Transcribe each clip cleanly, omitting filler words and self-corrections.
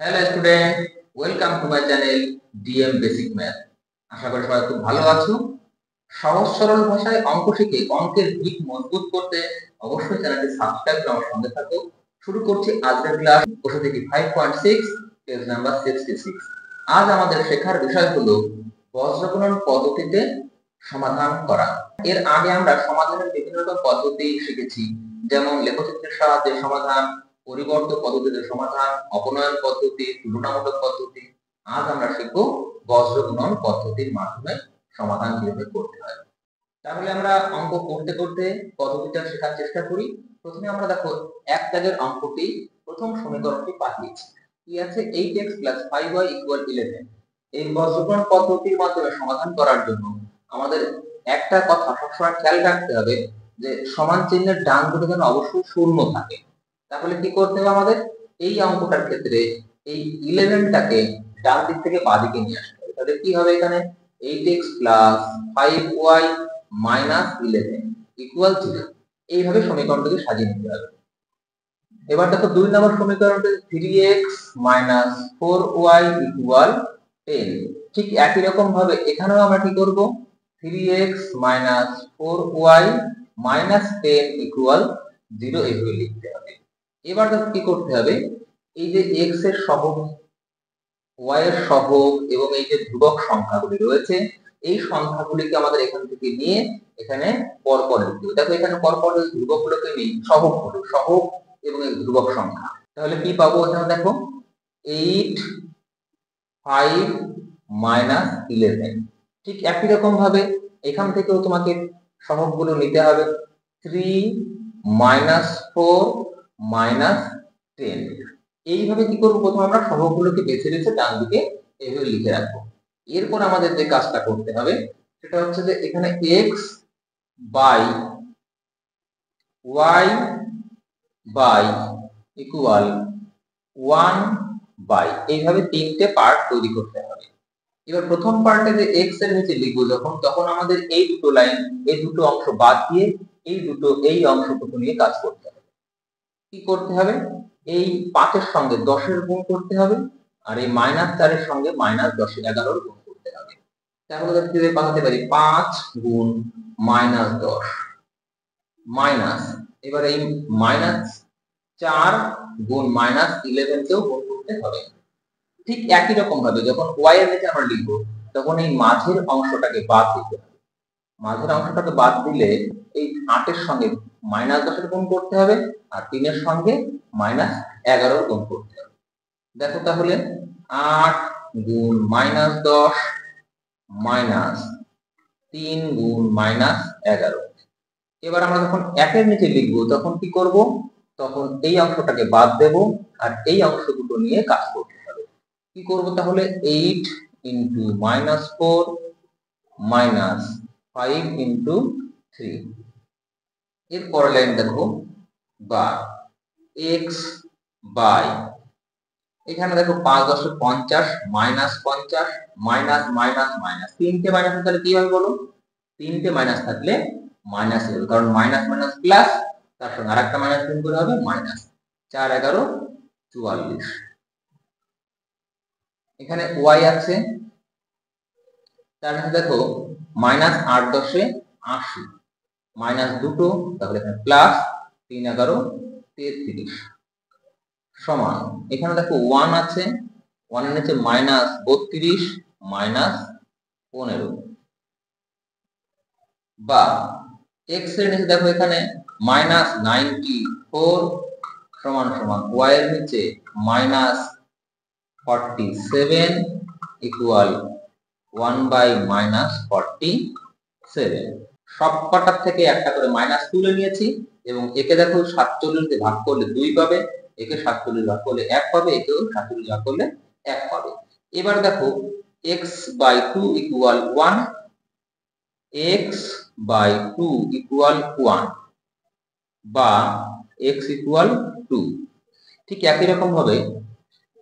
Hello student, welcome to my channel DM basic math. আশা করি সবাই খুব ভালো আছো। সহজ সরল ভাষায় অঙ্ক শিখে অঙ্কের ভিত মজবুত করতে অবশ্যই চ্যানেলটি সাবস্ক্রাইব করে আমার সঙ্গে থাকো। শুরু করছি আজকের ক্লাস। বসে থেকে 5.6, পেজ নাম্বার 66। আজ আমাদের শেখার বিষয় হলো বজ্রগুণন পদ্ধতিতে সমাধান করা। এর আগে আমরা সমাধানের বিভিন্ন রকম পদ্ধতি শিখেছি, যেমন লেখচিত্রের সাহায্যে সমাধান, পরিবর্ত পদ্ধতিতে সমাধান, অপনয়ন পদ্ধতি, তুলনামূলক পদ্ধতি। আজ আমরা শিখব বজ্রগুণন পদ্ধতির মাধ্যমে সমাধান কিভাবে করতে হয়। তাহলে আমরা অঙ্ক করতে করতে পদ্ধতিটা শেখার চেষ্টা করি। প্রথমে আমরা দেখো এক দাগের অঙ্কটি, প্রথম সমীকরণটি পাঠিয়েছি। কি আছে? 8x + 5y = 11। এই বজ্রগুণন পদ্ধতির মাধ্যমে সমাধান করার জন্য আমাদের একটা কথা সবসময় খেয়াল রাখতে হবে যে সমান চিহ্নের ডান দিকে যেন অবশ্যই শূন্য থাকে। তাহলে কি করতে হবে আমাদের? এই অঙ্কটার ক্ষেত্রে এই 11টাকে ডান দিক থেকে বাঁ দিকে নিয়ে আসতে হবে। তাহলে কি হবে? এখানে 8x + 5y - 11 = 0। এইভাবে সমীকরণটাকে সাজিয়ে নিতে হবে। এবার দেখো 2 নম্বর সমীকরণটা 3x - 4y = 10। ঠিক একই রকম ভাবে এখানেও আমরা কি করব? 3x - 4y - 10 = 0 এইভাবে লিখতে হবে। এবার দেখো কি করতে হবে? এই যে x এর সহগ, y এর সহগ এবং এই যে ধ্রুবক সংখ্যাগুলি রয়েছে, এই সংখ্যাগুলিকে আমাদের এখান থেকে নিয়ে এখানে পরপর লিখতে হবে। দেখো এখানে পরপর ধ্রুবকগুলোকে নিই সহগগুলো, সহগ এবং এই ধ্রুবক সংখ্যা। তাহলে কি পাবো? এখানে দেখো 8, 5 - 11। ঠিক একই রকম ভাবে এখান থেকেও তোমাকে সহগগুলো নিতে হবে। 3 - 4 - 10। এইভাবে কি করবো? প্রথমে আমরা সহগগুলোকে বেছে বেছে ডান দিকে এইভাবে লিখে রাখবো। এরপর আমাদের যে কাজটা করতে হবে সেটা হচ্ছে যে এখানে x by y by equal 1 by, এইভাবে তিনটে পার্ট তৈরি করতে হবে। এবার প্রথম পার্টে যে x এর নিচে লিখবো তখন আমাদের এই দুটো লাইন, এই দুটো অংশ বাদ দিয়ে এই অংশটুকু নিয়ে কাজ করতে হবে। কি করতে হবে? এই 5 এর সঙ্গে 10 এর গুণ করতে হবে, আর এই -4 এর সঙ্গে -10 11 এর গুণ করতে হবে। তাহলে কিভাবে পাঠাতে পারি? 5 গুণ -10 মাইনাস, এবার এই -4 গুণ -11 কেও গুণ করতে হবে। ঠিক একই রকম ভাবে যখন y এর নিচে আমরা লিখবো তখন এই মাঝের অংশটাকে বাদ দিতে হবে। মাঝের অংশটাকে বাদ দিলে এই 8 এর সঙ্গে -10 এর গুণ করতে হবে, আর 3 এর সঙ্গে -11 এর গুণ করতে হবে। দেখো তাহলে 8 গুণ -10 মাইনাস 3 গুণ -11। এবার আমরা যখন 1 এর নিচে লিখবো তখন কি করব? তখন এই অংশটাকে বাদ দেব আর এই অংশ দুটো নিয়ে কাজ করতে হবে। কি করব তাহলে? 8 * -4 - 5 * 3। এর পরের লাইন দেখো বা x বাই, এখানে দেখো 5 × 10 = 50 -50 মাইনাস মাইনাস মাইনাস, তিনটে মাইনাস তাহলে কি হবে বলো? তিনটে মাইনাস থাকলে মাইনাস হবে, কারণ মাইনাস মাইনাস প্লাস, তার সঙ্গে আরেকটা মাইনাস গুণ করে হবে মাইনাস। 4 11 44। এখানে y আছে, তার মানে দেখো -8 10 80 মাইনাস দুটো, তাহলে এখানে প্লাস 3 11 33 সমান, এখানে দেখো 1 আছে, 1 এর নিচে -32 -15 বা x এর নিচে দেখো এখানে -94 সমান সমান y এর নিচে -47 ইকুয়াল 1/-47। সব কটার থেকে একটা করে মাইনাস তুলে নিয়েছি এবং একে দেখো 47 দিয়ে ভাগ করলে 2 পাবে, একে 47 ভাগ করলে 1 পাবে, একেও 47 ভাগ করলে 1 পাবে। এবার দেখো x/2 ইকুয়াল 1, x/2 ইকুয়াল 1 বা x ইকুয়াল 2। ঠিক একই রকম ভাবে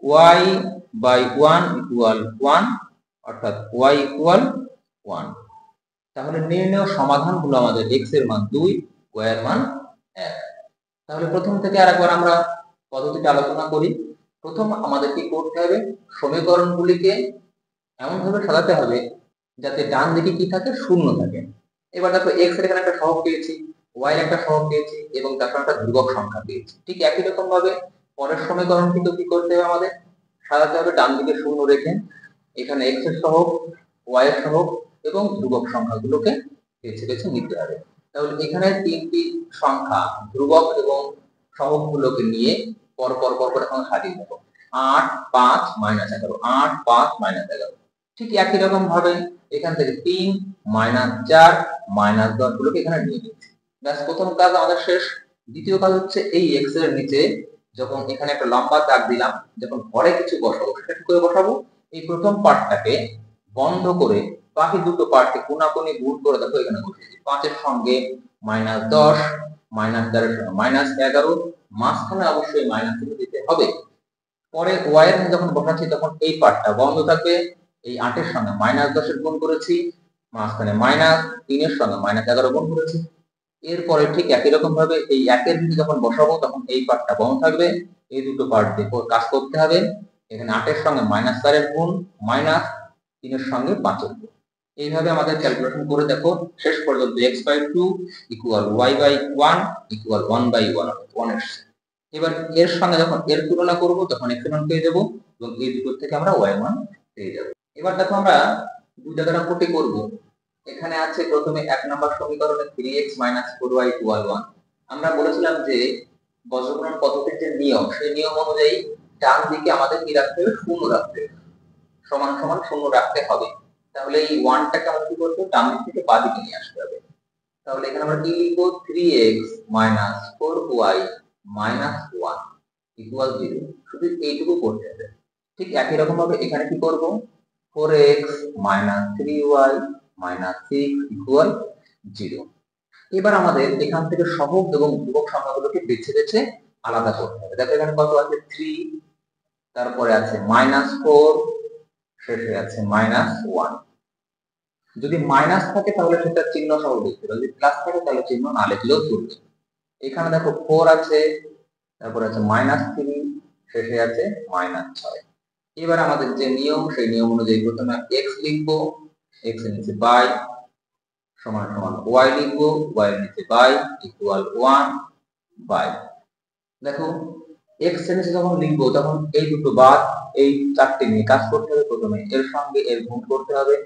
y/1 ইকুয়াল 1, অর্থাৎ y ইকুয়াল 1। তাহলে নির্ণেয় সমাধান হলো আমাদের x এর মান 2, y এর মান 1। তাহলে প্রথম থেকে আরেকবার আমরা পদ্ধতিটা আলোচনা করি। প্রথম আমাদের কি করতে হবে, সমীকরণগুলিকে এমন ভাবে সাজাতে হবে যাতে ডান দিকে কি থাকে, শূন্য থাকে। এবার দেখো এক্স এর এখানে একটা সহগ পেয়েছি, ওয়াই একটা সহগ পেয়েছি এবং তারপর একটা ধ্রুবক সংখ্যা পেয়েছি। ঠিক একই রকম ভাবে পরের সমীকরণ কিন্তু কি করতে হবে, আমাদের সাজাতে হবে ডান দিকে শূন্য রেখে। এখানে এক্স এর সহগ, ওয়াই এর সহগ এবং ধ্রুবক সংখ্যাগুলোকে বেছে বেছে নিতে হবে। তাহলে এখানে তিনটি সংখ্যা ধ্রুবক এবং সহগগুলোকে নিয়ে পর পর পর করে এখন সাজিয়ে দেবো। 8 5 -11, 8 5 -11। ঠিক একই রকম ভাবে এখান থেকে 3 -4 -10 গুলোকে এখানে নিয়ে নিচ্ছি। ব্যাস, প্রথম কাজ আমাদের শেষ। দ্বিতীয় কাজ হচ্ছে এই এক্স এর নিচে যখন এখানে একটা লম্বা দাগ দিলাম, যখন পরে কিছু বসাবো সেটা কি করে বসাবো, এই প্রথম পার্টটাকে বন্ধ করে বাকি দুটো পার্টকে কোনাকুনি গুণ করে দেখো এখানে বসিয়েছি। 5 এর সঙ্গে -10, -4 এর সঙ্গে -11, মাঝখানে অবশ্যই মাইনাস চিহ্ন দিতে হবে। পরে ওয়াই এর যখন বসাচ্ছি তখন এই পার্টটা বন্ধ থাকবে। এই 8 এর সঙ্গে -10 এর গুণ করেছি, মাঝখানে -3 এর সঙ্গে -11 গুণ করেছি। এরপরে ঠিক একই রকম ভাবে এই 1 এর নিচে যখন বসাবো তখন এই পার্টটা বন্ধ থাকবে। এই দুটো পার্ট দিয়ে কাজ করতে হবে। এখানে 8 এর সঙ্গে -4 এর গুণ, -3 এর সঙ্গে 5 এর গুণ। এইভাবে আমাদের ক্যালকুলেশন করে দেখো শেষ পর্যন্ত x/2 = y/1 = 1/1 1 এসছে। এবার এর সঙ্গে যখন এর তুলনা করব তখন x এর মান পেয়ে যাব এবং এই দুটো থেকে আমরা y এর মান পেয়ে যাব। এবার দেখো আমরা দুই জায়গাটা কোটি করব। এখানে আছে প্রথমে 1 নম্বর সমীকরণে 3x - 4y = 1। আমরা বলেছিলাম যে বজ্রগুণন পদ্ধতির যে নিয়ম, সেই নিয়ম অনুযায়ী ডান দিকে আমাদের কি রাখতে হবে, শূন্য রাখতে হবে, সমান সমান শূন্য রাখতে হবে। তাহলে এই 1 টাকে আমরা কি করব, ডান দিক থেকে বাঁ দিকে নিয়ে আসতে হবে। তাহলে এখানে আমরা কি লিখব, 3x - 4y - 1 = 0। শুধু এইটুকু করতে হবে। ঠিক একই রকম ভাবে এখানে কি করব, 4x - 3y - 6 = 0। এবার আমাদের এখান থেকে সহগ এবং ধ্রুবক সংখ্যাগুলোকে বেছে বেছে আলাদা করতে হবে। দেখো এখানে কত আছে, 3, তারপরে আছে -4, শেষে আছে -1। যদি মাইনাস থাকে তাহলে সেটা চিহ্ন সহ লিখতে হবে, যদি প্লাস থাকে তাহলে চিহ্ন না লিখলেও চলবে। এখানে দেখো 4 আছে, তারপরে আছে -3, শেষে আছে -6। এবার আমাদের যে নিয়ম, সেই নিয়ম অনুযায়ী প্রথমে x লিখব, x এর নিচে বাই সমান সমান y লিখব, y এর নিচে বাই = 1 বাই। দেখো x এর নিচে যখন লিখব তখন এই দুটো বাদ, এই চারটি নিয়ে কাজ করতে হবে। প্রথমে এর সঙ্গে এর গুণ করতে হবে।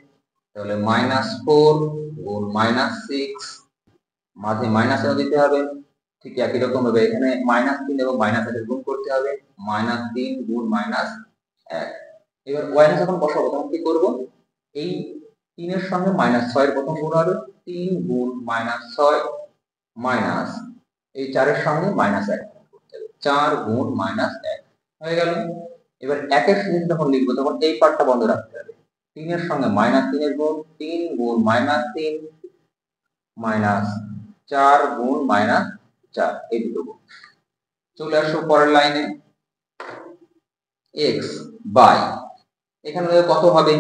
তাহলে -4 গুণ -6, মাঝে মাইনাস চিহ্ন দিতে হবে। ঠিক একই রকম ভাবে এখানে -3 এবং -1 এর গুণ করতে হবে। -3 গুণ -1। এবার y এর যখন বসাবো তখন কি করব, এই 3 এর সঙ্গে -6 এর প্রথম গুণ হবে, 3 গুণ -6 মাইনাস এই 4 এর সঙ্গে -1 করতে হবে, 4 গুণ -1 হয়ে গেল। এবার 1 এর নিচে যখন লিখবো তখন এই পার্টটা বন্ধ রাখতে হবে। 3 এর সঙ্গে -3 এর গুণ, 3 গুণ -3 মাইনাস 4 গুণ -4, এই দুটো গুণ। চলে আসো পরের লাইনে, x বাই, এখানে দেখো কত হবে,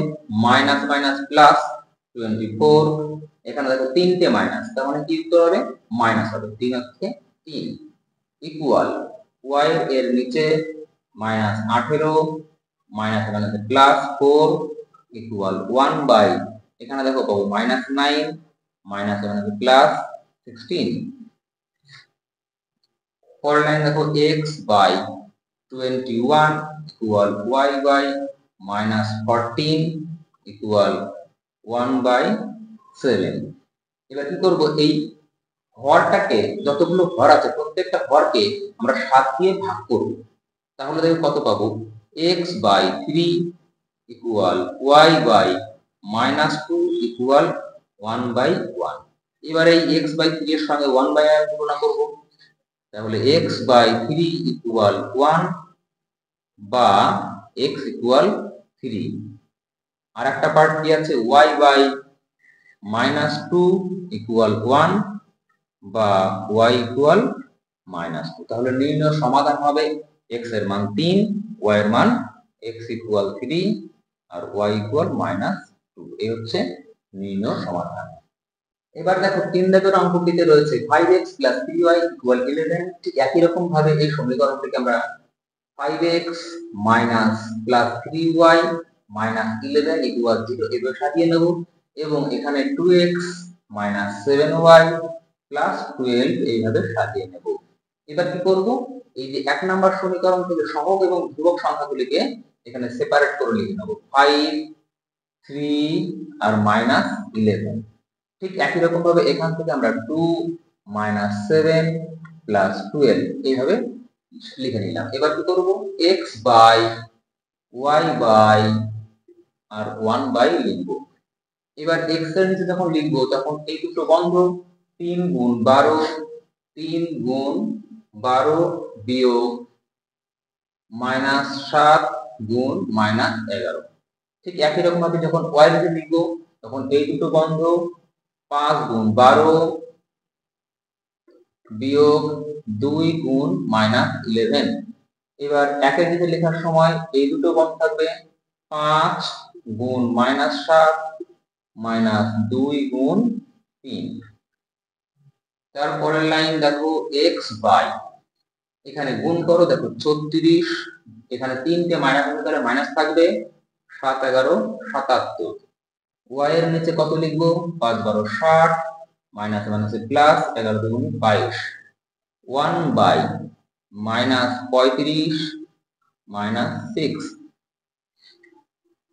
মাইনাস মাইনাস প্লাস 24। এখানে দেখো তিনটে মাইনাস, তার মানে কি উত্তর হবে, মাইনাস হবে। 3 হচ্ছে 3 ইকুয়াল y এর নিচে -18 মাইনাস এখানে আছে +4 ইকুয়াল 1 বাই, এখানে দেখো পাবো -9 মাইনাস এখানে আছে +16। পরের লাইন দেখো x by 21 equal y by -14 equal 1/7। এবার কি করব, এই হরটাকে, যতগুলো হর আছে প্রত্যেকটা হরকে আমরা 7 দিয়ে ভাগ করব। তাহলে দেখো কত পাবো, x by 3 equal y by -2 equal 1/1। এবার এই x বাই 3 এর সঙ্গে 1/1 তুলনা করব। তাহলে x বাই 3 ইকুয়াল 1 বা x ইকুয়াল 3। আর একটা পার্ট কি আছে, y বাই -2 ইকুয়াল 1 বা y ইকুয়াল -2। তাহলে নির্ণয় সমাধান হবে x এর মান 3, y এর মান x ইকুয়াল 3 আর y ইকুয়াল -2। এই হচ্ছে নির্ণয় সমাধান। এবার দেখো 3 দাগের অঙ্কটিতে রয়েছে 5x + 3y = 11। ঠিক একই রকম ভাবে এই সমীকরণটিকে আমরা 5x minus plus 3y minus 11 equal 0 এভাবে সাজিয়ে নেব এবং এখানে 2x মাইনাস 7y প্লাস 12 এইভাবে সাজিয়ে নেব। এবার কি করব, এই যে 1 নম্বর সমীকরণ থেকে সহগ এবং ধ্রুবক সংখ্যাগুলিকে এখানে সেপারেট করে লিখে নেব 5, 3 আর মাইনাস 11। ঠিক একই রকম ভাবে এখান থেকে আমরা 2 মাইনাস 7 প্লাস 12 এইভাবে লিখে নিলাম। এবার কি করব, x বাই y বাই আর 1 বাই লিখব। এবার x এর নিচে যখন লিখব তখন এই দুটো বন্ধ, 3 গুণ 12 3 গুণ 12 বিয়োগ মাইনাস 7 গুণ মাইনাস 11। ঠিক একই রকম ভাবে যখন y এর নিচে লিখব তখন এই দুটো বন্ধ, 5 গুণ 12 বিয়োগ 2 গুণ মাইনাস 11। এবার একের নিচে লেখার সময় এই দুটো বন্ধ থাকবে, 5 গুণ মাইনাস 7 মাইনাস 2 গুণ 3। তারপরের লাইন দেখো x বাই, এখানে গুণ করো, দেখো 34, এখানে 3টে মাইনাস আকারে মাইনাস থাকবে, 7 11 77। y এর নিচে কত লিখবো, 5 12 60 মাইনাস মাইনাসে প্লাস 11 দুগুণ 22। 1 বাই মাইনাস 35 মাইনাস 6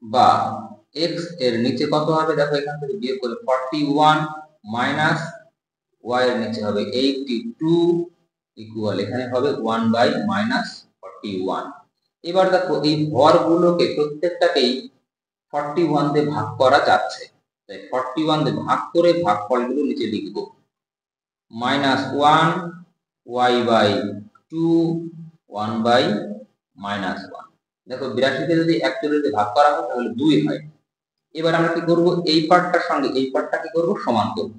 বা x এর নিচে কত হবে, দেখো এখান থেকে বিয়োগ করে 41 মাইনাস y এর নিচে হবে 82 ইকুয়াল এখানে হবে 1 বাই মাইনাস 41। এবার দেখো এই ভরগুলোকে প্রত্যেকটাকেই 41 দিয়ে ভাগ করা যাচ্ছে, তাই 41 দিয়ে ভাগ করে ভাগফলগুলো নিচে লিখব, minus 1 y by 2 1 by minus 1। দেখো 82 কে যদি 41 দিয়ে ভাগ করা হয় তাহলে 2 হয়। এবার আমরা কি করব, এই পার্টটার সঙ্গে এই পার্টটা কি করব, সমান করব।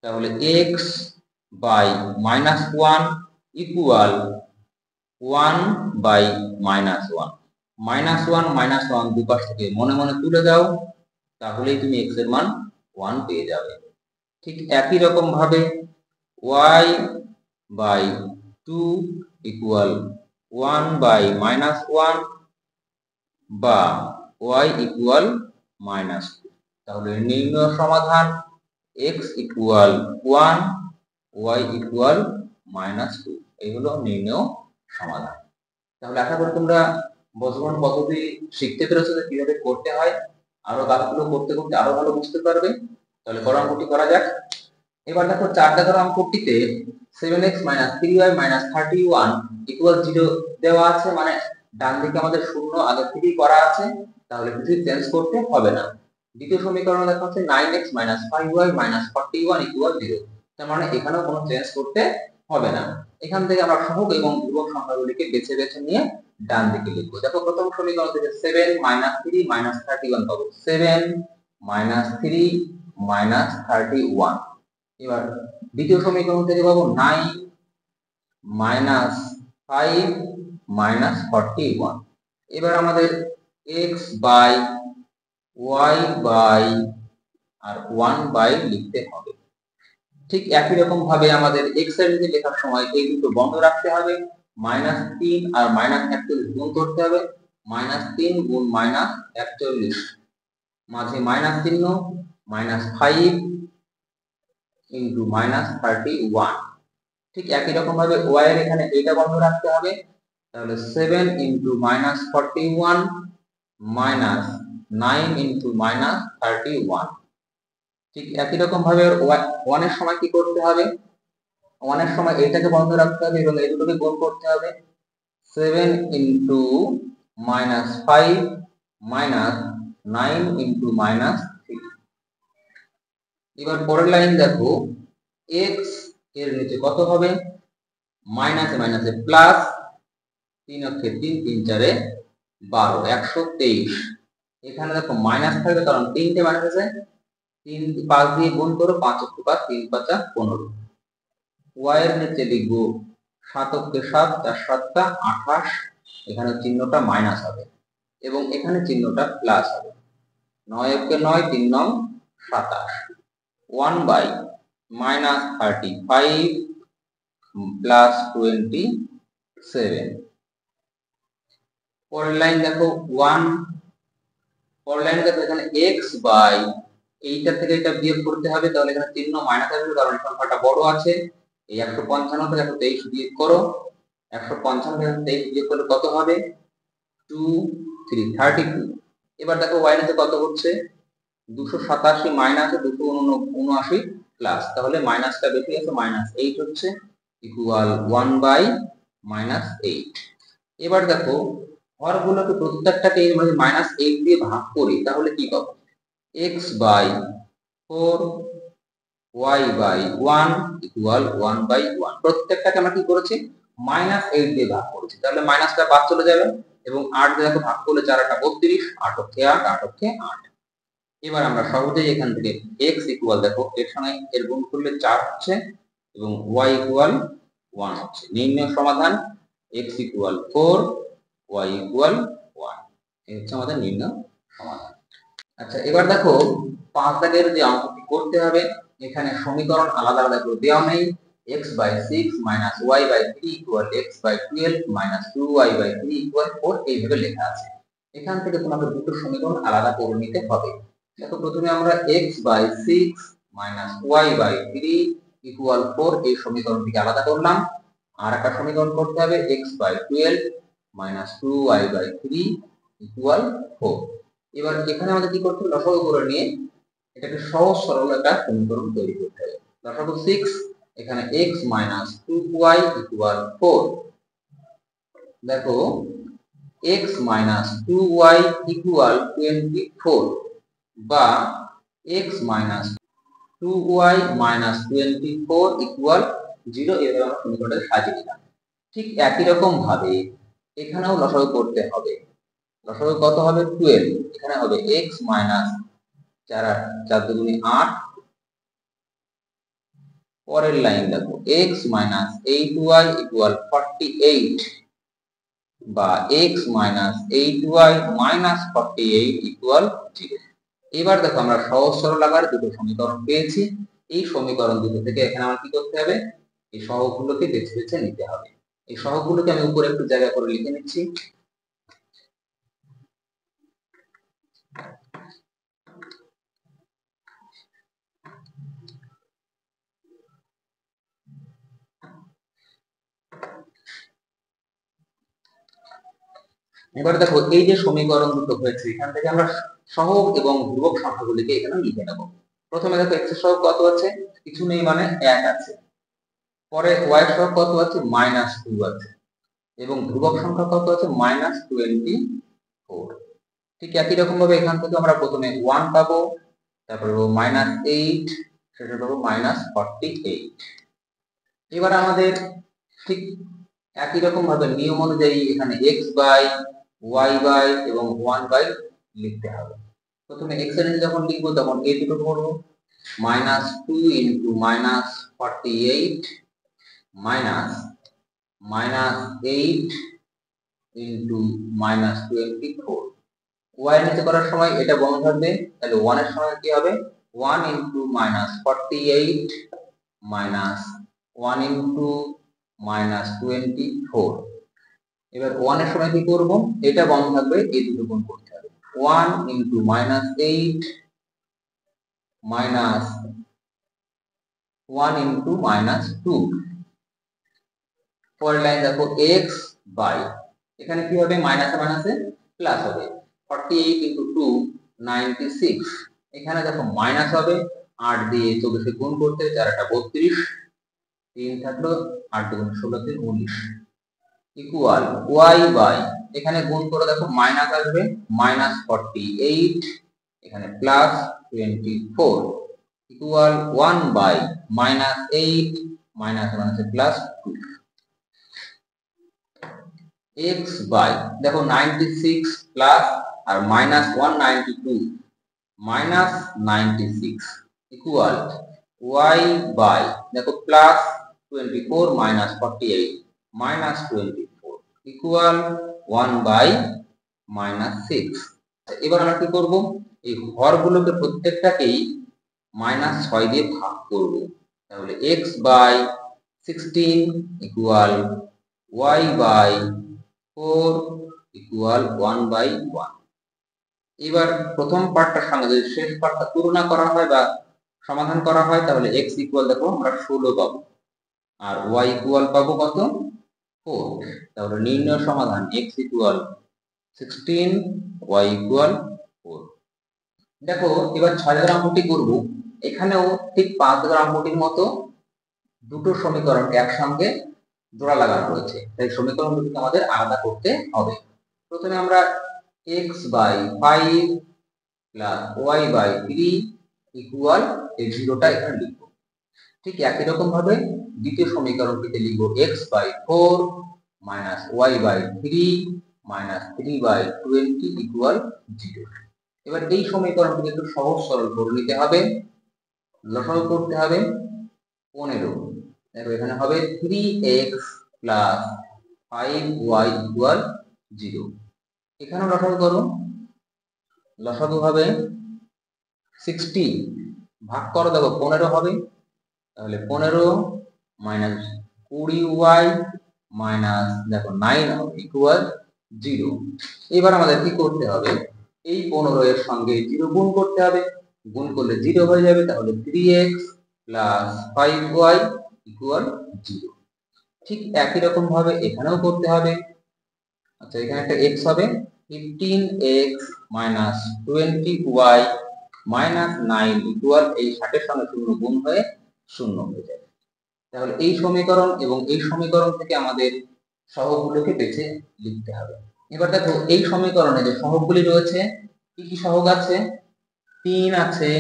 তাহলে x by minus 1 equal 1 by minus 1। Minus 1 minus 1 দুপাশ থেকে মনে মনে তুলে দাও, তাহলেই তুমি x এর মান 1 পেয়ে যাবে। ঠিক একই রকম ভাবে y by 2 equal 1 by minus 1 বা y ইকুয়াল মাইনাস 2। তাহলে নির্ণয় সমাধান x equal 1 y equal minus 2, এই হলো নির্ণয় সমাধান। তাহলে আশা করি তোমরা বর্তমান পদ্ধতি শিখতে পেরেছো যে কিভাবে করতে হয়, আরো কাজগুলো করতে করতে আরো ভালো বুঝতে পারবে। তাহলে পরের অঙ্কটি করা যাক। এবার দেখো 4 দাগের অঙ্কটিতে 7x 3y 31 ইকুয়াল 0 দেওয়া আছে, মানে ডান দিকে আমাদের শূন্য আগে থেকেই করা আছে, তাহলে কিছু চেঞ্জ করতে হবে না। দ্বিতীয় সমীকরণ দেখা হচ্ছে 9x 5y 41 ইকুয়াল 0, তার মানে এখানেও কোনো চেঞ্জ করতে হবে না। এখান থেকে আমরা সহগ এবং ধ্রুবক সংখ্যাগুলিকে বেছে বেছে নিয়ে ডান দিকে লিখব। দেখো প্রথম সমীকরণ থেকে 7 3 31 পাবো, 7 3 31। এবার দ্বিতীয় সমীকরণ থেকে পাবো 9 5 41। এবার আমাদের x বাই y বাই আর 1 বাই লিখতে হবে। ঠিক একই রকম ভাবে আমাদের x এর নিচে লেখার সময় এই দুটো বন্ধ রাখতে হবে, -3 আর -41 গুণ করতে হবে, -3 গুণ -41 মাঝে মাইনাস চিহ্ন, -5 ইনটু -31। ঠিক একই রকম ভাবে y এর এখানে এইটা বন্ধ রাখতে হবে, তাহলে 7 ইনটু -41 -9 ইনটু -31। ঠিক একই রকম ভাবে 1 এর সময় কি করতে হবে, 1 এর সময় এইটাকে বন্ধ রাখতে হবে এবং এই দুটোকে গুণ করতে হবে, 7 ইনটু -5 -9 ইনটু -3। এবার পরের লাইন দেখো, x এর নিচে কত হবে, মাইনাসে মাইনাসে প্লাস, 3 অক্ষে 3 3 4 12 123। এখানে দেখো মাইনাস থাকবে কারণ 3টে মাইনাস আছে, 3 5 দিয়ে গুণ করো, 5 অক্ষে 5 3 5 15। y এর নিচে লিখবো 7 অক্ষে 7 4 7 28, এখানে চিহ্নটা মাইনাস হবে এবং এখানে চিহ্নটা প্লাস হবে, 9 অক্ষে 9 3 9 27। 1 বাই -35 প্লাস 27। পরের লাইন দেখো 1, পরের লাইন দেখো এখানে x বাই এইটা থেকে এটা বিয়োগ করতে হবে, তাহলে এখানে চিহ্ন মাইনাস আসবে কারণ সংখ্যাটা বড় আছে। এই 155 থেকে 123 বিয়োগ করো, 155 থেকে 123 বিয়োগ করলে কত হবে? 2 3 32। এবার দেখো y নিচে কত হচ্ছে? 287 মাইনাস 279 প্লাস, তাহলে মাইনাসটা বেশি আছে, -8 হচ্ছে ইকুয়াল 1/-8। এবার দেখো হরগুলোকে প্রত্যেকটাকে এইভাবে -8 দিয়ে ভাগ করি, তাহলে কি পাবো? x by 4 y by 1 equal 1/1। প্রত্যেকটাকে আমরা কি করেছি? -8 দিয়ে ভাগ করেছি, তাহলে মাইনাসটা বাদ চলে যাবে এবং 8 দিয়ে দেখো ভাগ করলে 4 8 32, 8 × 8 8 × 8। এবার আমরা সহজেই এখান থেকে x ইকুয়াল দেখো এর সঙ্গে এর গুণ করলে 4 হচ্ছে এবং y ইকুয়াল 1 হচ্ছে। নির্ণয় সমাধান x ইকুয়াল 4 y ইকুয়াল 1, এই হচ্ছে আমাদের নির্ণয় সমাধান। আচ্ছা, এবার দেখো 5 দাগের যে অঙ্কটি করতে হবে, এখানে সমীকরণ আলাদা আলাদা করে দেওয়া নেই। x/6 - y/3 equal x/12 - 2y/3 equal 4 এইভাবে লেখা আছে। এখান থেকে তোমাকে দুটো সমীকরণ আলাদা করে নিতে হবে। দেখো প্রথমে আমরা x/6 - y/3 ইকুয়াল 4 এই সমীকরণটিকে আলাদা করলাম। আর একটা সমীকরণ করতে হবে x/12 - 2y/3 ইকুয়াল 4। এবার এখানে আমাদের কি করতে হবে? লসাগু করে নিয়ে এটাকে সহজ সরল একটা সমীকরণ তৈরি করতে হবে। লসাগু 6, এখানে x - 2y ইকুয়াল 4। দেখো x - 2y ইকুয়াল 24 বা x - 2y - 24 ইকুয়াল 0, এভাবে আমরা সমীকরণটা সাজিয়ে নিলাম। ঠিক একই রকম ভাবে এখানেও লসাগু করতে হবে। লসাগু কত হবে? 12। এখানে হবে x মাইনাস 4 2 8। পরের লাইন দেখো x মাইনাস 8y ইকুয়াল 48 বা x minus 8y minus 48 equal 0। এবার দেখো আমরা সহজ সরল আকারে দুটো সমীকরণ পেয়েছি। এই সমীকরণ দুটো থেকে এখানে আমার কি করতে হবে? এই সহগগুলোকে বেছে বেছে নিতে হবে। এই সহগগুলোকে আমি উপরে একটু জায়গা করে লিখে নিচ্ছি। এবার দেখো এই যে সমীকরণ দুটো হয়েছে, এখান থেকে আমরা সহগ এবং ধ্রুবক সংখ্যাগুলিকে এখানে লিখে নেব। প্রথমে দেখো x এর সহগ কত আছে? কিছু নেই, মানে 1 আছে। পরে y এর সহগ কত আছে? -2 আছে এবং ধ্রুবক সংখ্যা কত আছে? -24। ঠিক একই রকম ভাবে এখান থেকে আমরা প্রথমে 1 পাবো, তারপরে -8, সেটা পাবো -48। এবার আমাদের ঠিক একই রকম ভাবে নিয়ম অনুযায়ী এখানে x বাই y বাই এবং 1 বাই লিখতে হবে। প্রথমে x এর যখন লিখবো তখন এই দুটো করব, -2 ইনটু -48 মাইনাস -8 ইনটু -24। y এর নিচে করার সময় এটা বন্ধ থাকবে, তাহলে 1 এর সময় কি হবে? 1 ইনটু -48 মাইনাস 1 ইনটু -24। এবার 1 এর সময় কি করব? এটা বন্ধ থাকবে, এই দুটো গুণ করতে হবে। 1 ইনটু -8 মাইনাস 1 ইনটু -2। পরের লাইন দেখো x বাই, এখানে কি হবে? মাইনাসে মাইনাসে প্লাস হবে। 48 ইনটু 2 96। এখানে দেখো মাইনাস হবে, 8 দিয়ে 24 গুণ করতে 4 8 32, 3 থাকলো, 8 2 16 3 19 ইকুয়াল y বাই, এখানে গুণ করে দেখো মাইনাস আসবে, -48 এখানে +24 ইকুয়াল 1 বাই -8 মাইনাস মাইনাসে +2। x বাই দেখো 96 প্লাস আর -192 -96 ইকুয়াল y বাই দেখো +24 -48 -24 ইকুয়াল 1 বাই -6। এবার আমরা কি করব? এই হরগুলোকে প্রত্যেকটাকেই -6 দিয়ে ভাগ করব। তাহলে x by 16 equal y by 4 equal 1/1। এবার প্রথম পার্টটার সঙ্গে যদি শেষ পার্টটা তুলনা করা হয় বা সমাধান করা হয় তাহলে x ইকুয়াল দেখো আমরা 16 পাবো আর y ইকুয়াল পাবো কত 4। তাহলে নির্ণয় সমাধান x ইকুয়াল 16, y ইকুয়াল 4। দেখো এবার 6 দাগের অঙ্কটি করব। এখানেও ঠিক 5 দাগের অঙ্কটির মতো দুটো সমীকরণ একসঙ্গে জোড়া লাগানো রয়েছে, তাই সমীকরণগুলোকে আমাদের আলাদা করতে হবে। প্রথমে আমরা x/5 প্লাস y/3 ইকুয়াল এই জিরোটা এখানে লিখব। ঠিক একই রকম ভাবে দ্বিতীয় সমীকরণটিতে লিখব x/4 minus y/3 minus 3/20 equal 0। এবার এই সমীকরণটিকে একটু সহজ সরল করে নিতে হবে, লসাগু করতে হবে 15। দেখো এখানে হবে 3x প্লাস 5y ইকুয়াল 0। এখানেও লসাগু করো, লসাগু হবে 60 ভাগ করো, দেখো 15 হবে, তাহলে 15 মাইনাস 20y মাইনাস দেখো 9 হবে ইকুয়াল 0। এবার আমাদের কি করতে হবে, এই 15 এর সঙ্গে 0 গুণ করতে হবে, গুণ করলে 0 হয়ে যাবে, তাহলে 3x প্লাস 5y ইকুয়াল 0। ঠিক একই রকম ভাবে এখানেও করতে হবে। আচ্ছা এখানে একটা x হবে 15x minus 20y minus 9 equal এই 60 এর সঙ্গে 0 গুণ হয়ে 0 হয়ে যাবে। তাহলে এই সমীকরণ এবং এই সমীকরণ থেকে আমাদের সহগগুলোকে বেছে লিখতে হবে। এবার দেখো এই সমীকরণে যে সহগগুলি রয়েছে কি কি সহগ আছে, 3 আছে,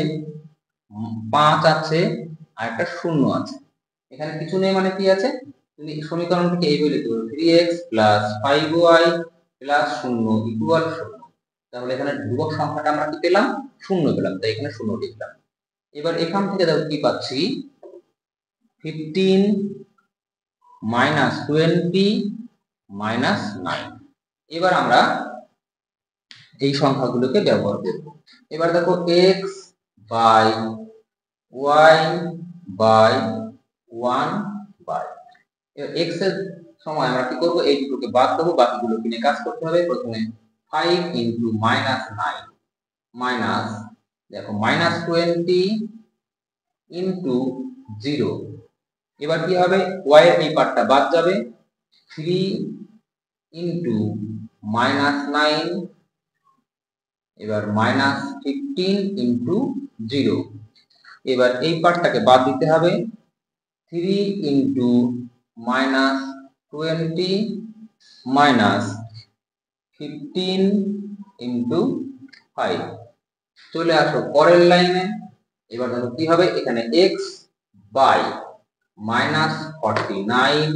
5 আছে আর একটা 0 আছে। এখানে কিছু নেই মানে কি আছে, তুমি সমীকরণটিকে এইভাবে লিখতে পারো 3x plus 5y plus 0 equal 0। তাহলে এখানে ধ্রুবক সংখ্যাটা আমরা কি পেলাম 0 পেলাম, তাই এখানে 0 লিখলাম। এবার এখান থেকে দেখো কি পাচ্ছি 15 মাইনাস 20 মাইনাস 9। এবার আমরা এই সংখ্যাগুলোকে ব্যবহার করব। এবার দেখো x by y by 1 by x এর সময় আমরা কি করব, এই দুটোকে বাদ দেবো, বাকিগুলোকে নিয়ে কাজ করতে হবে। প্রথমে 5 ইন্টু মাইনাস 9 মাইনাস দেখো মাইনাস 20 ইন্টু 0। এবার কি হবে, y এর এই পার্টটা বাদ যাবে, 3 ইন্টু মাইনাস 9 এবার মাইনাস 15 ইন্টু 0। এবার এই পার্টটাকে বাদ দিতে হবে, 3 ইন্টু মাইনাস 20 মাইনাস 15 ইন্টু 5। চলে আসো পরের লাইনে। এবার দেখো কি হবে, এখানে x বাই মাইনাস 45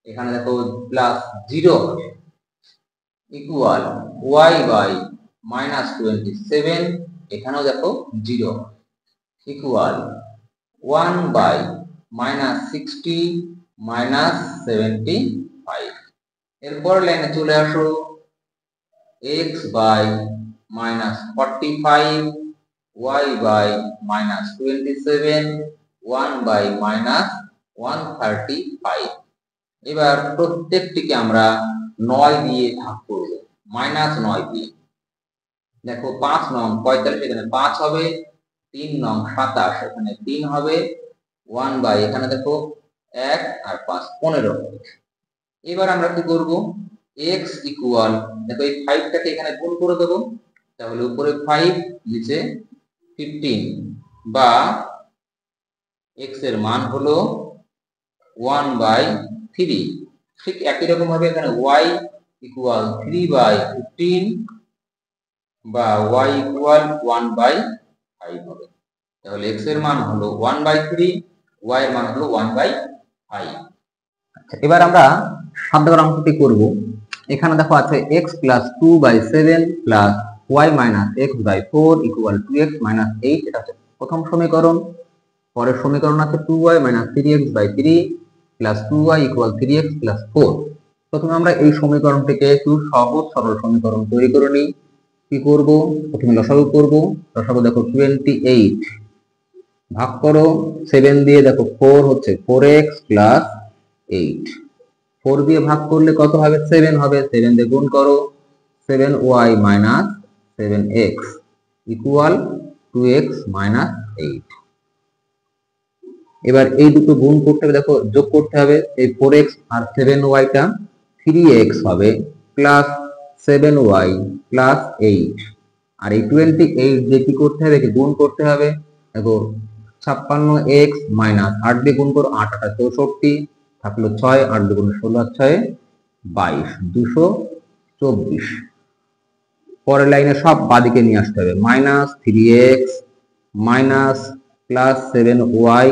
এখানে দেখো প্লাস 0 হবে ইকুয়াল y বাই মাইনাস 27 এখানেও দেখো 0 ইকুয়াল 1 বাই মাইনাস 60 মাইনাস 75। এরপর লাইনে চলে আসো x by minus 45 y by minus 27 1 by minus 135। এবার প্রত্যেকটিকে আমরা 9 দিয়ে ভাগ করব, মাইনাস 9 দিয়ে। দেখো 5 নং 45 এখানে 5 হবে, 3 নং 27 এখানে 3 হবে, 1 বাই এখানে দেখো 1 আর 5 15 হবে। এবার আমরা কি করব, x ইকুয়াল দেখো এই 5টাকে এখানে গুণ করে দেব, তাহলে উপরে 5 নিচে 15 বা x এর মান হলো 1 বাই 3। ঠিক একই রকম ভাবে এখানে y ইকুয়াল 3 বাই 15 বা y ইকুয়াল 1 বাই 5 হবে। তাহলে x এর মান হলো 1 বাই 3, y এর মান হলো 1 বাই 5। আচ্ছা এবার আমরা 7 নম্বর অঙ্কটি করব। এখানে দেখো আছে x plus 2 by 7 plus y minus x by 4 equal 2x minus 8। এটা হচ্ছে প্রথম সমীকরণ। পরের সমীকরণ আছে 2y minus 3x by 3 plus 2y equal 3x plus 4। প্রথমে আমরা এই সমীকরণটিকে একটু সহজ সরল সমীকরণ তৈরি করে নিই। কি করব, প্রথমে লসাগু করব। লসাগু দেখো 28 ভাগ করো 7 দিয়ে, দেখো 4 হচ্ছে 4x প্লাস 8। 4 দিয়ে ভাগ করলে কত হবে? 7 হবে। 7 দিয়ে গুণ করো, 7y minus 7x equal 2x minus 8। এবার এই দুটো গুণ করতে হবে, দেখো যোগ করতে হবে। এই 4x আর 7y টা 3x হবে প্লাস 7y প্লাস 8। আর এই 28 দিয়ে কি করতে হবে? গুণ করতে হবে। দেখো 56x মাইনাস 8 দিয়ে গুণ করো, 8 8 64 থাকলো 6, 8 দুগুণ 16 আর 6 22, 224। পরের লাইনে সব বাদিকে নিয়ে আসতে হবে। Minus 3x minus plus 7y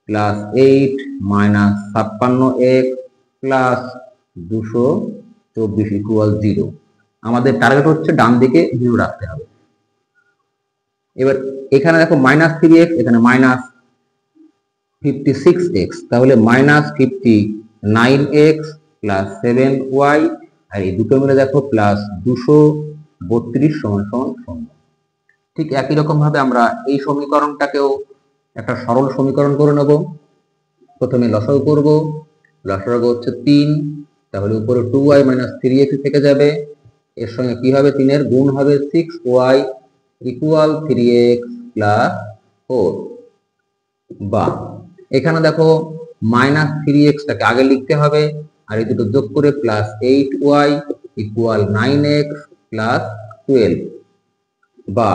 plus 8 minus 56x plus 224 equal 0। আমাদের টার্গেট হচ্ছে ডান দিকে 0 রাখতে হবে। এবার এখানে দেখো মাইনাস 3x, এখানে মাইনাস 56x, তাহলে মাইনাস 59x প্লাস 7y, আর এই দুটো মিলে দেখো প্লাস 232 সমান সমান 0। ঠিক একই রকম ভাবে আমরা এই সমীকরণটাকেও একটা সরল সমীকরণ করে নেব। প্রথমে লসাগু করব। লসাগু হচ্ছে 3, তাহলে উপরে 2y মাইনাস 3x থেকে যাবে। এর সঙ্গে কি হবে? 3 এর গুণ হবে 6y ইকুয়াল 3x প্লাস 4। বা এখানে দেখো মাইনাস 3x টাকে আগে লিখতে হবে, আর এই দুটো যোগ করে plus 8y equal 9x plus 12। বা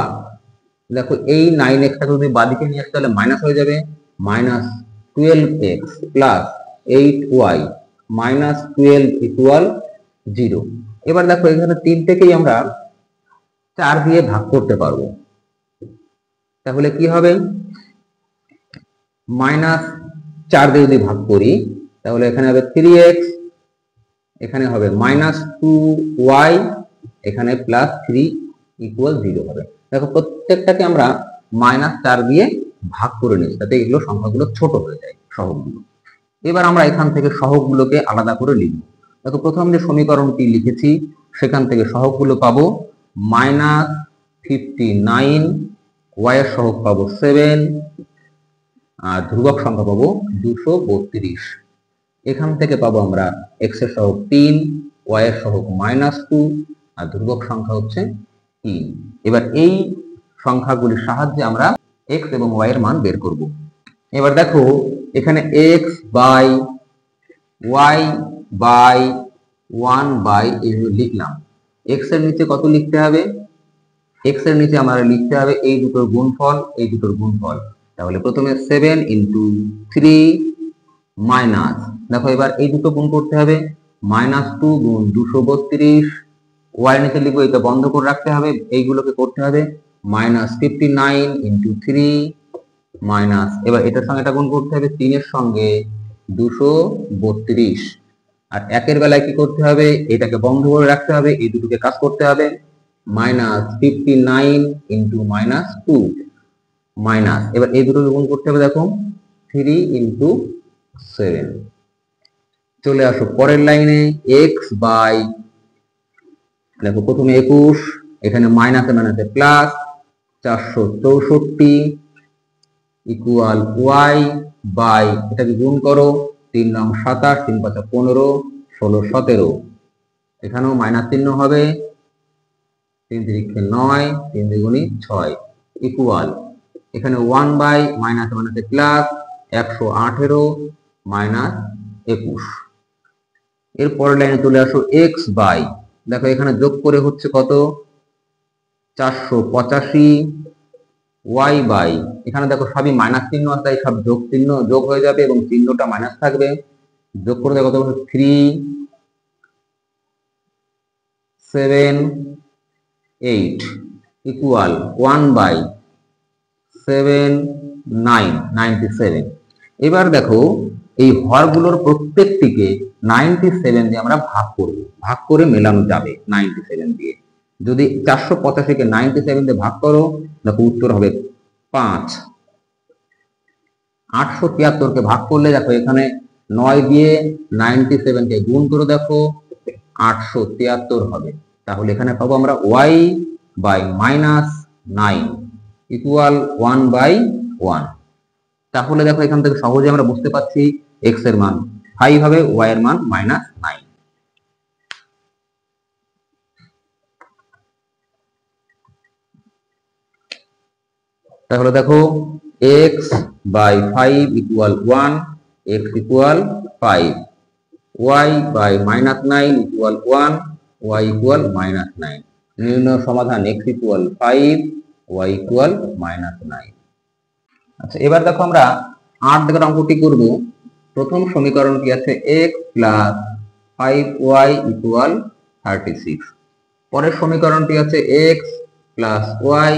দেখো এই 9x টাকে যদি বাদিকে নিয়ে আসতে তাহলে মাইনাস হয়ে যাবে, minus 12x plus 8y minus 12 equal 0। এবার দেখো এখানে 3 থেকেই আমরা 4 দিয়ে ভাগ করতে পারবো। তাহলে কি হবে? মাইনাস 4 দিয়ে যদি ভাগ করি তাহলে এখানে হবে 3x, এখানে হবে মাইনাস 2y, এখানে প্লাস 3 ইকুয়াল 0 হবে। দেখো প্রত্যেকটাকে আমরা মাইনাস 4 দিয়ে ভাগ করে নিচ্ছি, তাতে এগুলো সংখ্যাগুলো ছোট হয়ে যায়, সহগগুলো। এবার আমরা এখান থেকে সহগগুলোকে আলাদা করে লিখব। দেখো প্রথম যে সমীকরণটি লিখেছি সেখান থেকে সহগগুলো পাবো মাইনাস 59, y এর সহগ পাবো 7, আর ধ্রুবক সংখ্যা পাবো 232। এখান থেকে পাবো আমরা x এর সহগ 3, y এর সহগ -2, আর ধ্রুবক সংখ্যা হচ্ছে 3। এবার এই সংখ্যাগুলির সাহায্যে আমরা x এবং y এর মান বের করব। এবার দেখো এখানে x by y by 1 by এইভাবে লিখলাম। x এর নিচে কত লিখতে হবে? x এর নিচে আমরা লিখতে হবে এই দুটোর গুণফল, এই দুটোর গুণফল। তাহলে প্রথমে 7 ইন্টু 3 মাইনাস, দেখো এবার এই দুটো গুণ করতে হবে, -2 গুণ 232, y নিচে লিখবো, এটা বন্ধ করে রাখতে হবে, এইগুলোকে করতে হবে -59 ইন্টু 3 মাইনাস, এবার এটার সঙ্গে এটা গুণ করতে হবে 3 এর সঙ্গে 232, আর একের বেলায় কি করতে হবে? এটাকে বন্ধ করে রাখতে হবে, এই দুটোকে কাজ করতে হবে, -59 ইন্টু -2 মাইনাস, এবার এই দুটোকে গুণ করতে হবে, দেখো 3 ইন্টু 7। চলে আসো পরের লাইনে, x বাই, দেখো প্রথমে 21, এখানে মাইনাসে মাইনাসে প্লাস 464 ইকুয়াল y বাই, এটাকে গুণ করো, 3 নং 27, 3 5 15, 16 17, এখানেও মাইনাস চিহ্ন হবে, 3 3 9, 3 2 6 ইকুয়াল, এখানে 1 বাই মাইনাসে মাইনাসে প্লাস 118 মাইনাস 21। এর পরের লাইনে চলে আসো x বাই, দেখো এখানে যোগ করে হচ্ছে কত? 485, y বাই, এখানে দেখো সবই মাইনাস চিহ্ন আছে, তাই সব যোগ চিহ্ন যোগ হয়ে যাবে এবং চিহ্নটা মাইনাস থাকবে। যোগ করে দেখো কত? 3 7 8 ইকুয়াল 1 বাই 7 9 97। এবার দেখো এই হরগুলোর প্রত্যেকটিকে 97 দিয়ে আমরা ভাগ করব, ভাগ করে মেলানো যাবে 97 দিয়ে। যদি 485 কে 97 দিয়ে ভাগ করো, দেখো উত্তর হবে 5। 873 কে ভাগ করলে দেখো এখানে 9 দিয়ে 97 কে গুণ করে দেখো 873 হবে। তাহলে এখানে পাবো আমরা y বাই -9 ইকুয়াল 1 বাই 1। তাহলে দেখো এখান থেকে সহজে আমরা বুঝতে পারছি x এর মান 5 হবে, y এর মান -9। তাহলে দেখো x by 5 equal 1, x equal 5, y by -9 equal 1, y equal -9। নির্ণয় সমাধান x equal 5, y equal -9। আচ্ছা, এবার দেখো আমরা 8 দাগের অঙ্কটি করব। প্রথম সমীকরণটি আছে x plus 5y equal 36। পরের সমীকরণটি আছে x plus y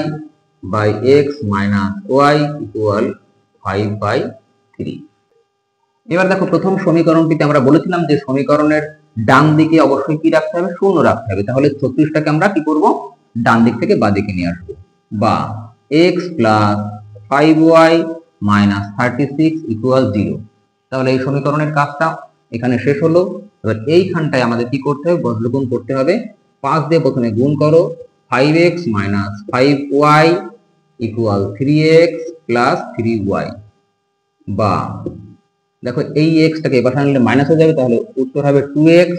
by x minus y equal 5/3। এবার দেখো প্রথম সমীকরণটিতে আমরা বলেছিলাম যে সমীকরণের ডান দিকে অবশ্যই কি রাখতে হবে, শূন্য রাখতে হবে। তাহলে 36টাকে আমরা কি করব, ডান দিক থেকে বাঁ দিকে নিয়ে আসবো। বা x plus 5y minus 36 equal 0। তাহলে এই সমীকরণের কাজটা এখানে শেষ হলো। এবার এইখানটায় আমাদের কি করতে হবে, বজ্রগুণ করতে হবে। 5 দিয়ে প্রথমে গুণ করো, 5x minus 5y equal 3x plus 3y। বা দেখো এই x টাকে এবার আনলে মাইনাস হয়ে যাবে, তাহলে উত্তর হবে 2x,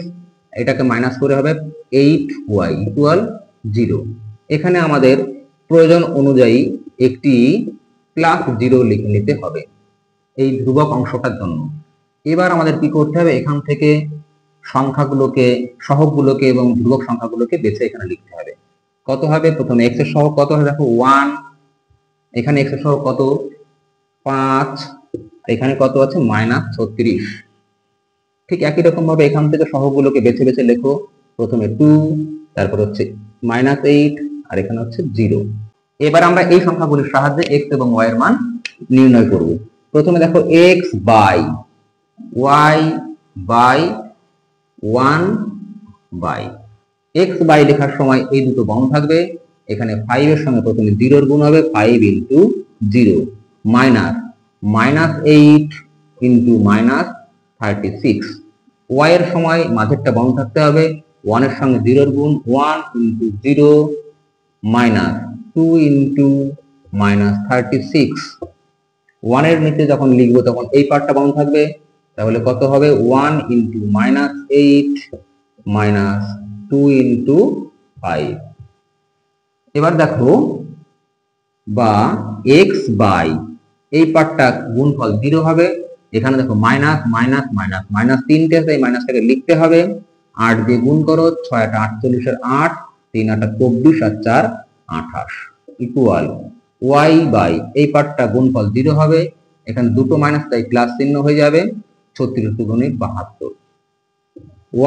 এটাকে মাইনাস করে হবে 8y equal 0। এখানে আমাদের প্রয়োজন অনুযায়ী একটি +0 লিখে নিতে হবে এই ধ্রুবক অংশটার জন্য। এবার আমাদের কি করতে হবে, এখান থেকে সংখ্যাগুলোকে, সহগগুলোকে এবং ধ্রুবক সংখ্যাগুলোকে বেছে এখানে লিখতে হবে। কত হবে, প্রথমে x এর সহগ কত হবে, দেখো 1, এখানে x এর সহগ কত 5, এখানে কত আছে -36। ঠিক একই রকম ভাবে এখান থেকে সহগগুলোকে বেছে বেছে লেখো। প্রথমে 2, তারপর হচ্ছে -8, আর এখানে হচ্ছে 0। এবার আমরা এই সংখ্যাগুলির সাহায্যে x এবং y এর মান নির্ণয় করব। প্রথমে দেখো x by y by 1 by x by লেখার সময় এই দুটো বন্ধ থাকবে। এখানে 5 এর সঙ্গে প্রথমে 0 এর গুণ হবে, 5 into 0 minus -8 into -36। y এর সময় মাঝেরটা বন্ধ থাকতে হবে, 1 এর সঙ্গে 0 এর গুণ, 1 into 0 minus 2 into -36। 1 এর নিচে যখন লিখবো তখন এই পার্টটা বন্ধ থাকবে, তাহলে কত হবে 1 into -8 minus 2 into 5। এবার দেখো বা x by এই পার্টটা গুণফল 0 হবে। এখানে দেখো মাইনাস মাইনাস মাইনাস মাইনাস 3টে আছে, এই মাইনাসটাকে লিখতে হবে। 8 দিয়ে গুণ করো, 6 8 48 এর 8, 3 8 24 আর 4 28 ইকুয়াল y বাই এই পার্টটা গুণফল 0 হবে। এখানে দুটো মাইনাস তাই প্লাস চিহ্ন হয়ে যাবে, 36 দুগুণে 72।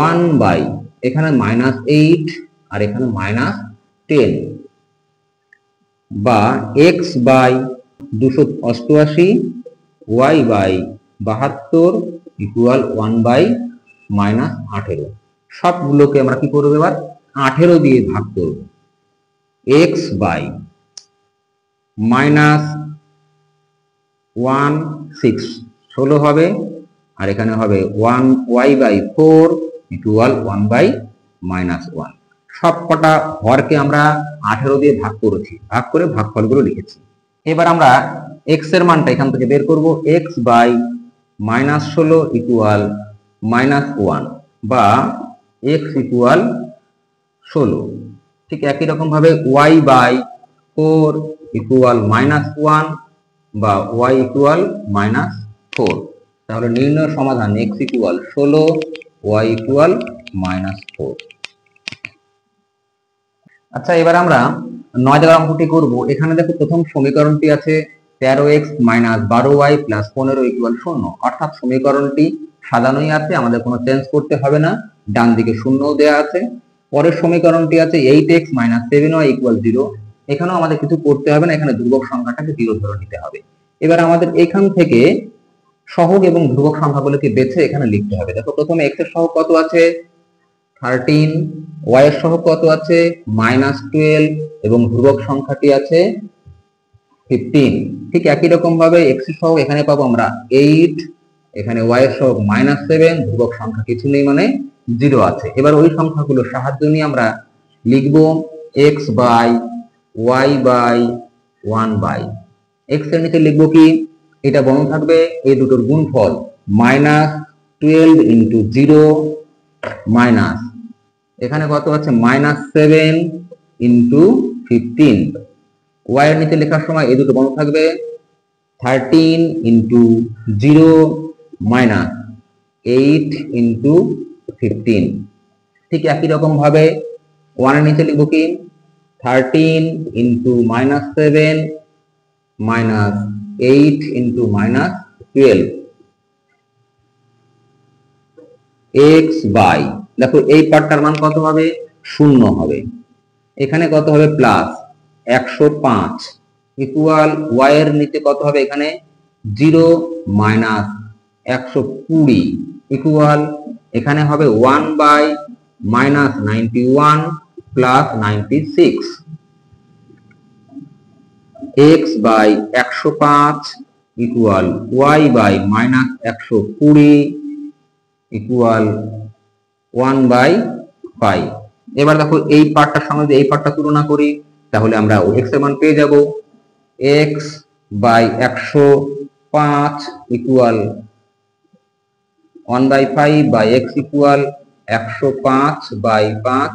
1 বাই এখানে -8 আর এখানে -10 বা x by 288 y by 72 equal 1 by -18। সবগুলোকে আমরা কি করব, এবার 18 দিয়ে ভাগ করব। x বাই -16 16 হবে, আর এখানে হবে 1 y বাই 4 ইকুয়াল 1 বাই -1। সবকটা হরকে আমরা 18 দিয়ে ভাগ করেছি, ভাগ করে ভাগফলগুলো লিখেছি। এবার আমরা x এর মানটা এখান থেকে বের করব। x বাই -16 ইকুয়াল -1 বা x ইকুয়াল 16। ঠিক একই রকম ভাবে y বাই 4 ইকুয়াল -1 বা y ইকুয়াল -4। তাহলে নির্ণয় সমাধান x ইকুয়াল 16, y ইকুয়াল -4। আচ্ছা, এবার আমরা 9 দাগের অঙ্কটি করব। এখানে দেখো প্রথম সমীকরণটি আছে 13x - 12y + 15 ইকুয়াল 0। অর্থাৎ সমীকরণটি সাজানোই আছে, আমাদের কোনো চেঞ্জ করতে হবে না, ডান দিকে শূন্যও দেয়া আছে। পরের সমীকরণটি আছে 8x - 7y ইকুয়াল 0। এখানেও আমাদের কিছু করতে হবে না, এখানে ধ্রুবক সংখ্যাটাকে 0 ধরে নিতে হবে। এবার আমাদের এখান থেকে সহগ এবং ধ্রুবক সংখ্যাগুলোকে বেছে এখানে লিখতে হবে। দেখো প্রথমে x এর সহগ কত আছে 13, y এর সহগ কত আছে -12 এবং ধ্রুবক সংখ্যাটি আছে 15। ঠিক একই রকম ভাবে x এর সহগ এখানে পাবো আমরা 8, এখানে y এর সহগ -7, ধ্রুবক সংখ্যা কিছু নেই মানে 0 আছে। এবার ওই সংখ্যাগুলোর সাহায্য নিয়ে আমরা লিখব x by y by 1 by x এর নিচে লিখবো কি, এটা বন্ধ থাকবে, এই দুটোর গুণফল 12 ইন্টু 0 মাইনাস এখানে কত আছে -7 ইন্টু 15। ওয়াই এর নিচে লেখার সময় এই দুটো বন্ধ থাকবে 13 ইন্টু 0 মাইনাস 8 ইন্টু 15। ঠিক একই রকম ভাবে 1 এর নিচে লিখব কি 13 into -7 minus 8 into -12 x by, দেখো এই পার্টটার মান কত হবে 0 হবে, এখানে কত হবে প্লাস 105 ইকুয়াল ওয়াই এর নিচে কত হবে এখানে 0 মাইনাস 120 ইকুয়াল এখানে হবে 1 by -91 plus 96 x by 105 equal y by -120 equal 1 by 5। এবার দেখো এই পার্টটার সঙ্গে যদি এই পার্টটা তুলনা করি তাহলে আমরা x এর মান পেয়ে যাব x বাই 105 ইকুয়াল 1 বাই 5 বা x ইকুয়াল 105 বাই 5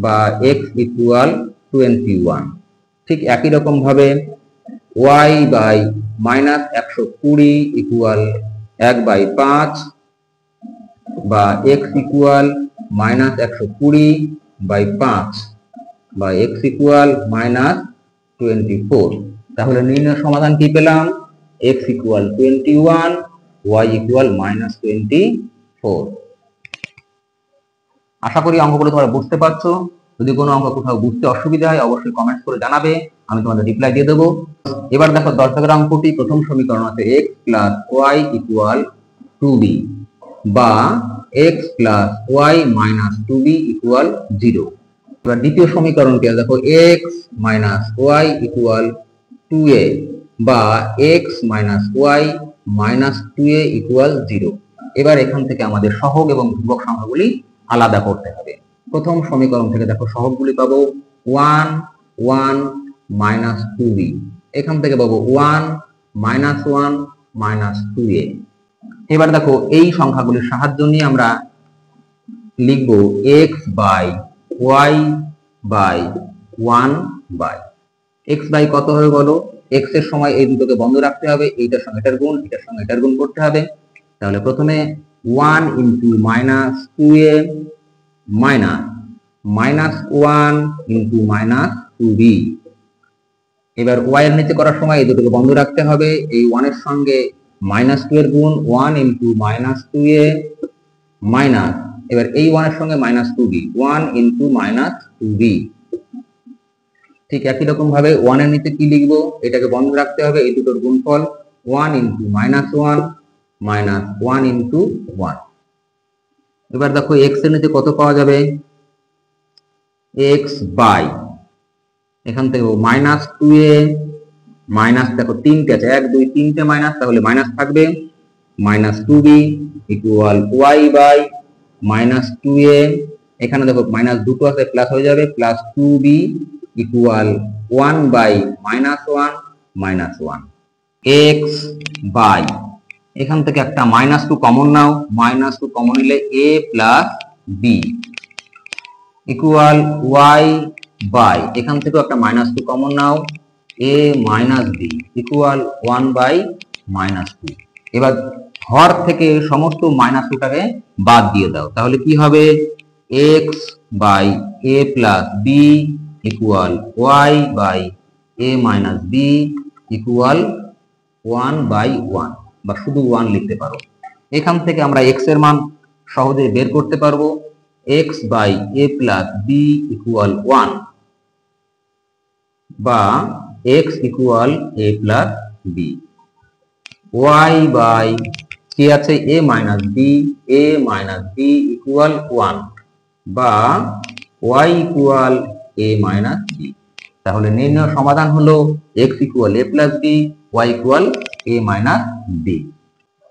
বা x ইকুয়াল 21। ঠিক একই রকম ভাবে y বাই -120 ইকুয়াল 1 বাই 5 বা x ইকুয়াল -120 বাই 5 বা x ইকুয়াল -24। তাহলে নির্ণয় সমাধান কি পেলাম x ইকুয়াল 21 y ইকুয়াল -24। আশা করি অঙ্কগুলো তোমরা বুঝতে পারছো। যদি কোনো অঙ্ক কোথাও বুঝতে অসুবিধা হয় অবশ্যই কমেন্টস করে জানাবে, আমি তোমাদের রিপ্লাই দিয়ে দেবো। এবার দেখো 10 দাগের অঙ্কটি প্রথম সমীকরণ আছে x plus Y equal 2b বা x plus y minus 2b equal 0। এবার দ্বিতীয় সমীকরণটি দেখো x minus Y equal 2a বা x minus y minus 2a equal 0। এবার এখান থেকে আমাদের সহগ এবং ধ্রুবক সংখ্যাগুলি আলাদা করতে হবে। প্রথম সমীকরণ থেকে দেখো সহগগুলি পাবো 1 1 মাইনাস 2b, এখান থেকে পাবো 1 মাইনাস 1 মাইনাস 2a। এবার দেখো এই সংখ্যাগুলির সাহায্য নিয়ে আমরা লিখব x by y by 1 by x by কত হবে বলো, x এর সময় এই দুটোকে বন্ধ রাখতে হবে, এইটার সঙ্গে এটার গুণ, এটার সঙ্গে এটার গুণ করতে হবে। তাহলে প্রথমে 1 into minus 2a minus -1 into -2b। এবার y এর নিচে করার সময় এই দুটোকে বন্ধ রাখতে হবে, এই 1 এর সঙ্গে -2 এর গুণ 1 ইন্টু -2a মাইনাস এবার এই 1 এর সঙ্গে -2b 1 ইন্টু -2b। ঠিক একই রকম ভাবে 1 এর নিচে কি লিখবো, এটাকে বন্ধ রাখতে হবে, এই দুটোর গুণফল 1 ইন্টু -1 মাইনাস 1 ইন্টু 1। এবার দেখো x এর নিচে কত পাওয়া যাবে x বাই এখান থেকে -2a মাইনাস দেখো তিনটে আছে 1 2 3টে মাইনাস, তাহলে মাইনাস থাকবে -2b equal y by -2a। এখানে দেখো মাইনাস দুটো আছে প্লাস হয়ে যাবে plus 2b equal 1 by -1 minus 1 x by এখান থেকে একটা -2 কমন নাও, -2 কমন নিলে a plus b equal y by এখান থেকে একটা -2 কমন নাও a minus b equal 1 by -2। এবার হর থেকে সমস্ত -2টাকে বাদ দিয়ে দাও, তাহলে কি হবে x by a plus b equal y by a minus b equal 1 by 1 বা শুধু 1 লিখতে পারো। এখান থেকে আমরা x এর মান সহজে বের করতে পারবো, x by a plus b equal 1 বা x equal a plus b। y by কি আছে a মাইনাস b ইকুয়াল 1 বা y equal a minus b। তাহলে নির্ণয় সমাধান হলো x equal a plus b, y equal a minus b।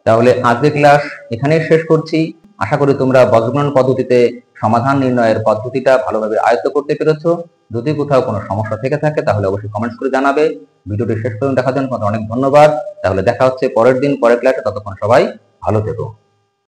তাহলে আজকের ক্লাস এখানেই শেষ করছি। আশা করি তোমরা বজ্রগণন পদ্ধতিতে সমাধান নির্ণয়ের পদ্ধতিটা ভালোভাবে আয়ত্ত করতে পেরেছো। যদি কোথাও কোনো সমস্যা থেকে থাকে তাহলে অবশ্যই কমেন্টস করে জানাবে। ভিডিওটি শেষ পর্যন্ত দেখার জন্য তোমাদের অনেক ধন্যবাদ। তাহলে দেখা হচ্ছে পরের দিন পরের ক্লাসে, ততক্ষণ সবাই ভালো থেকো।